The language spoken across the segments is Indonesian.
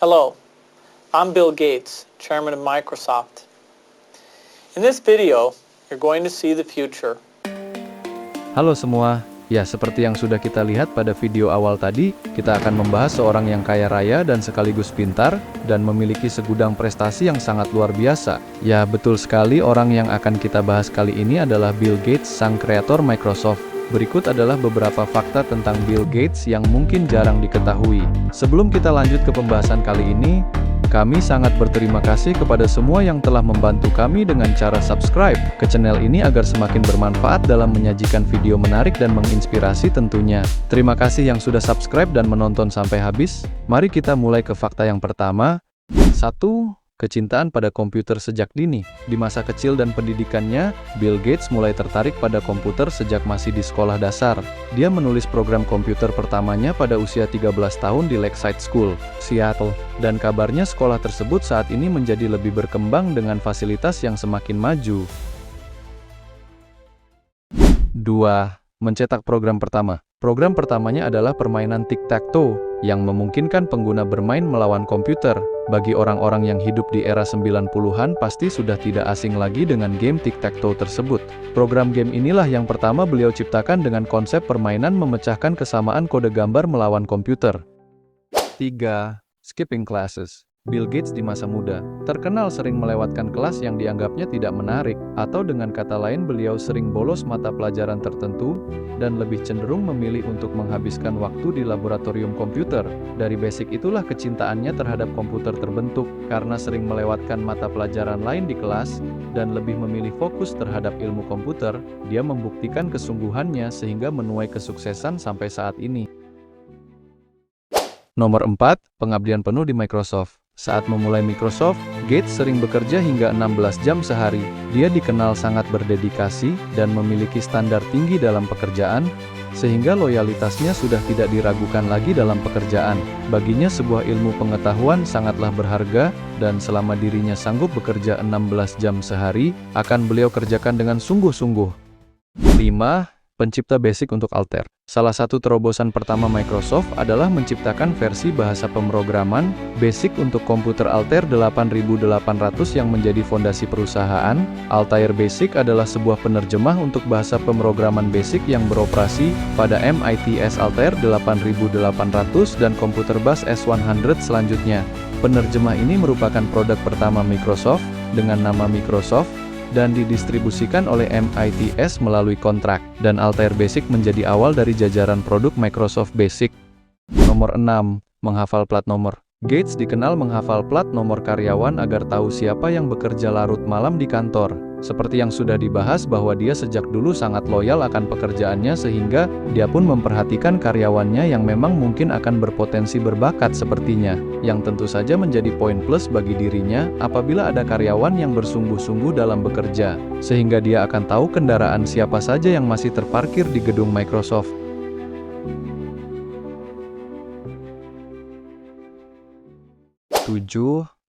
Hello, I'm Bill Gates, Chairman of Microsoft. In this video, you're going to see the future. Halo semua, ya seperti yang sudah kita lihat pada video awal tadi, kita akan membahas seorang yang kaya raya dan sekaligus pintar, dan memiliki segudang prestasi yang sangat luar biasa. Ya betul sekali, orang yang akan kita bahas kali ini adalah Bill Gates, sang kreator Microsoft. Berikut adalah beberapa fakta tentang Bill Gates yang mungkin jarang diketahui. Sebelum kita lanjut ke pembahasan kali ini, kami sangat berterima kasih kepada semua yang telah membantu kami dengan cara subscribe ke channel ini agar semakin bermanfaat dalam menyajikan video menarik dan menginspirasi tentunya. Terima kasih yang sudah subscribe dan menonton sampai habis. Mari kita mulai ke fakta yang pertama. 1. Kecintaan pada komputer sejak dini. Di masa kecil dan pendidikannya, Bill Gates mulai tertarik pada komputer sejak masih di sekolah dasar. Dia menulis program komputer pertamanya pada usia 13 tahun di Lakeside School, Seattle. Dan kabarnya sekolah tersebut saat ini menjadi lebih berkembang dengan fasilitas yang semakin maju. 2. Mencetak program pertama. Program pertamanya adalah permainan tic-tac-toe, yang memungkinkan pengguna bermain melawan komputer. Bagi orang-orang yang hidup di era 90-an pasti sudah tidak asing lagi dengan game tic-tac-toe tersebut. Program game inilah yang pertama beliau ciptakan dengan konsep permainan memecahkan kesamaan kode gambar melawan komputer. 3. Skipping classes. Bill Gates di masa muda terkenal sering melewatkan kelas yang dianggapnya tidak menarik, atau dengan kata lain beliau sering bolos mata pelajaran tertentu, dan lebih cenderung memilih untuk menghabiskan waktu di laboratorium komputer. Dari basic itulah kecintaannya terhadap komputer terbentuk, karena sering melewatkan mata pelajaran lain di kelas, dan lebih memilih fokus terhadap ilmu komputer, dia membuktikan kesungguhannya sehingga menuai kesuksesan sampai saat ini. Nomor 4, pengabdian penuh di Microsoft. Saat memulai Microsoft, Gates sering bekerja hingga 16 jam sehari. Dia dikenal sangat berdedikasi dan memiliki standar tinggi dalam pekerjaan, sehingga loyalitasnya sudah tidak diragukan lagi dalam pekerjaan. Baginya sebuah ilmu pengetahuan sangatlah berharga, dan selama dirinya sanggup bekerja 16 jam sehari, akan beliau kerjakan dengan sungguh-sungguh. 5. Pencipta basic untuk Altair. Salah satu terobosan pertama Microsoft adalah menciptakan versi bahasa pemrograman BASIC untuk komputer Altair 8800 yang menjadi fondasi perusahaan. Altair BASIC adalah sebuah penerjemah untuk bahasa pemrograman BASIC yang beroperasi pada MITS Altair 8800 dan komputer bus S100 selanjutnya. Penerjemah ini merupakan produk pertama Microsoft dengan nama Microsoft, dan didistribusikan oleh MITS melalui kontrak, dan Altair Basic menjadi awal dari jajaran produk Microsoft Basic. Nomor 6. Menghafal plat nomor. Gates dikenal menghafal plat nomor karyawan agar tahu siapa yang bekerja larut malam di kantor. Seperti yang sudah dibahas bahwa dia sejak dulu sangat loyal akan pekerjaannya sehingga dia pun memperhatikan karyawannya yang memang mungkin akan berpotensi berbakat sepertinya, yang tentu saja menjadi poin plus bagi dirinya apabila ada karyawan yang bersungguh-sungguh dalam bekerja, sehingga dia akan tahu kendaraan siapa saja yang masih terparkir di gedung Microsoft. 7.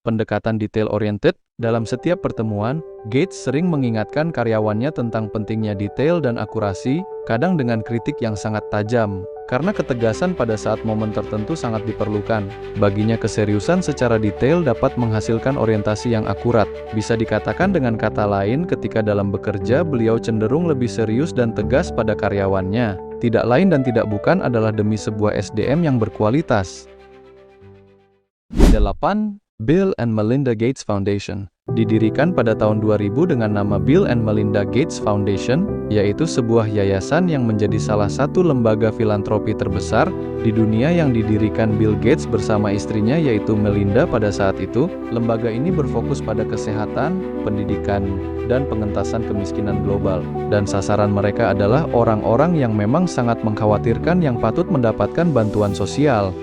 Pendekatan detail-oriented. Dalam setiap pertemuan, Gates sering mengingatkan karyawannya tentang pentingnya detail dan akurasi, kadang dengan kritik yang sangat tajam, karena ketegasan pada saat momen tertentu sangat diperlukan. Baginya keseriusan secara detail dapat menghasilkan orientasi yang akurat. Bisa dikatakan dengan kata lain, ketika dalam bekerja beliau cenderung lebih serius dan tegas pada karyawannya. Tidak lain dan tidak bukan adalah demi sebuah SDM yang berkualitas. 8. Bill and Melinda Gates Foundation. Didirikan pada tahun 2000 dengan nama Bill and Melinda Gates Foundation, yaitu sebuah yayasan yang menjadi salah satu lembaga filantropi terbesar di dunia yang didirikan Bill Gates bersama istrinya yaitu Melinda pada saat itu. Lembaga ini berfokus pada kesehatan, pendidikan, dan pengentasan kemiskinan global. Dan sasaran mereka adalah orang-orang yang memang sangat mengkhawatirkan yang patut mendapatkan bantuan sosial.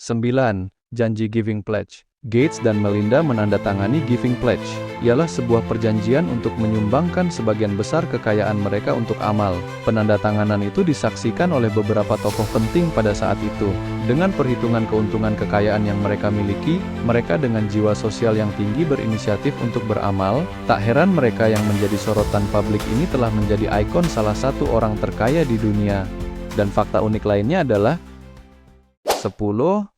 9. Janji Giving Pledge. Gates dan Melinda menandatangani Giving Pledge, ialah sebuah perjanjian untuk menyumbangkan sebagian besar kekayaan mereka untuk amal. Penandatanganan itu disaksikan oleh beberapa tokoh penting pada saat itu. Dengan perhitungan keuntungan kekayaan yang mereka miliki, mereka dengan jiwa sosial yang tinggi berinisiatif untuk beramal. Tak heran mereka yang menjadi sorotan publik ini telah menjadi ikon salah satu orang terkaya di dunia. Dan fakta unik lainnya adalah 10.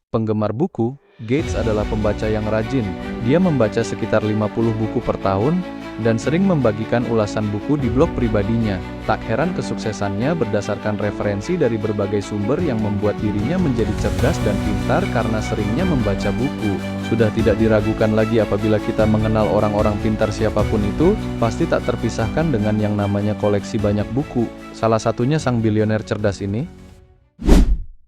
Penggemar buku. Gates adalah pembaca yang rajin. Dia membaca sekitar 50 buku per tahun, dan sering membagikan ulasan buku di blog pribadinya. Tak heran kesuksesannya berdasarkan referensi dari berbagai sumber yang membuat dirinya menjadi cerdas dan pintar karena seringnya membaca buku. Sudah tidak diragukan lagi apabila kita mengenal orang-orang pintar siapapun itu, pasti tak terpisahkan dengan yang namanya koleksi banyak buku. Salah satunya sang bilioner cerdas ini.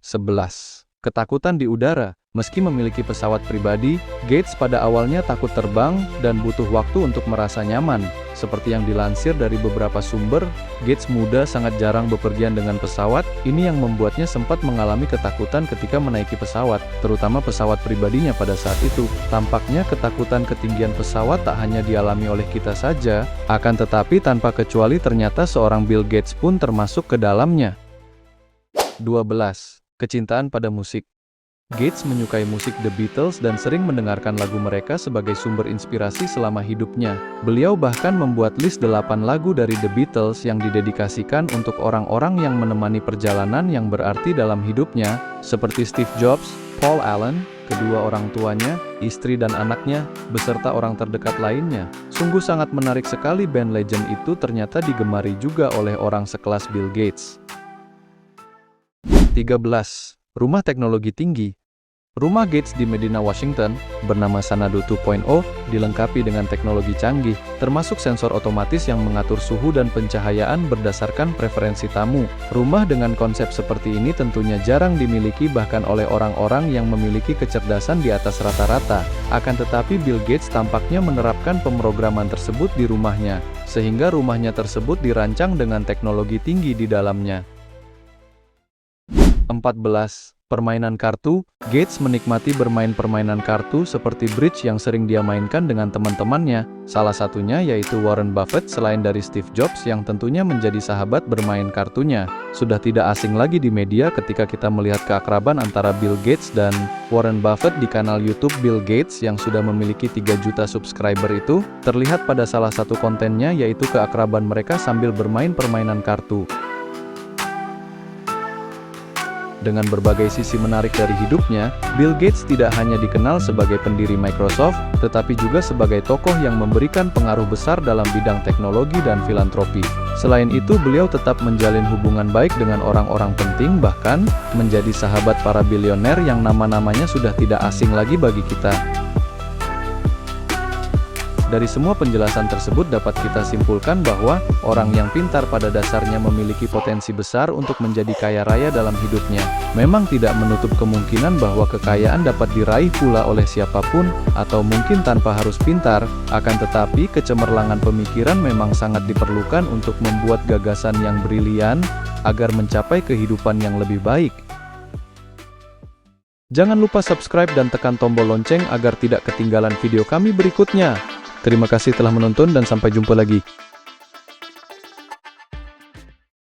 11. Ketakutan di udara. Meski memiliki pesawat pribadi, Gates pada awalnya takut terbang dan butuh waktu untuk merasa nyaman. Seperti yang dilansir dari beberapa sumber, Gates muda sangat jarang bepergian dengan pesawat. Ini yang membuatnya sempat mengalami ketakutan ketika menaiki pesawat, terutama pesawat pribadinya pada saat itu. Tampaknya ketakutan ketinggian pesawat tak hanya dialami oleh kita saja, akan tetapi tanpa kecuali ternyata seorang Bill Gates pun termasuk ke dalamnya. 12. Kecintaan pada musik. Gates menyukai musik The Beatles dan sering mendengarkan lagu mereka sebagai sumber inspirasi selama hidupnya. Beliau bahkan membuat list 8 lagu dari The Beatles yang didedikasikan untuk orang-orang yang menemani perjalanan yang berarti dalam hidupnya, seperti Steve Jobs, Paul Allen, kedua orang tuanya, istri dan anaknya, beserta orang terdekat lainnya. Sungguh sangat menarik sekali band legend itu ternyata digemari juga oleh orang sekelas Bill Gates. 13. Rumah teknologi tinggi. Rumah Gates di Medina, Washington, bernama Xanadu 2.0, dilengkapi dengan teknologi canggih, termasuk sensor otomatis yang mengatur suhu dan pencahayaan berdasarkan preferensi tamu. Rumah dengan konsep seperti ini tentunya jarang dimiliki bahkan oleh orang-orang yang memiliki kecerdasan di atas rata-rata. Akan tetapi Bill Gates tampaknya menerapkan pemrograman tersebut di rumahnya, sehingga rumahnya tersebut dirancang dengan teknologi tinggi di dalamnya. 14. Permainan kartu. Gates menikmati bermain permainan kartu seperti bridge yang sering dia mainkan dengan teman-temannya. Salah satunya yaitu Warren Buffett selain dari Steve Jobs yang tentunya menjadi sahabat bermain kartunya. Sudah tidak asing lagi di media ketika kita melihat keakraban antara Bill Gates dan Warren Buffett di kanal YouTube Bill Gates yang sudah memiliki 3 juta subscriber itu. Terlihat pada salah satu kontennya yaitu keakraban mereka sambil bermain permainan kartu. Dengan berbagai sisi menarik dari hidupnya, Bill Gates tidak hanya dikenal sebagai pendiri Microsoft, tetapi juga sebagai tokoh yang memberikan pengaruh besar dalam bidang teknologi dan filantropi. Selain itu, beliau tetap menjalin hubungan baik dengan orang-orang penting, bahkan menjadi sahabat para bilioner yang nama-namanya sudah tidak asing lagi bagi kita. Dari semua penjelasan tersebut dapat kita simpulkan bahwa orang yang pintar pada dasarnya memiliki potensi besar untuk menjadi kaya raya dalam hidupnya. Memang tidak menutup kemungkinan bahwa kekayaan dapat diraih pula oleh siapapun, atau mungkin tanpa harus pintar, akan tetapi kecemerlangan pemikiran memang sangat diperlukan untuk membuat gagasan yang brilian, agar mencapai kehidupan yang lebih baik. Jangan lupa subscribe dan tekan tombol lonceng agar tidak ketinggalan video kami berikutnya. Terima kasih telah menonton dan sampai jumpa lagi.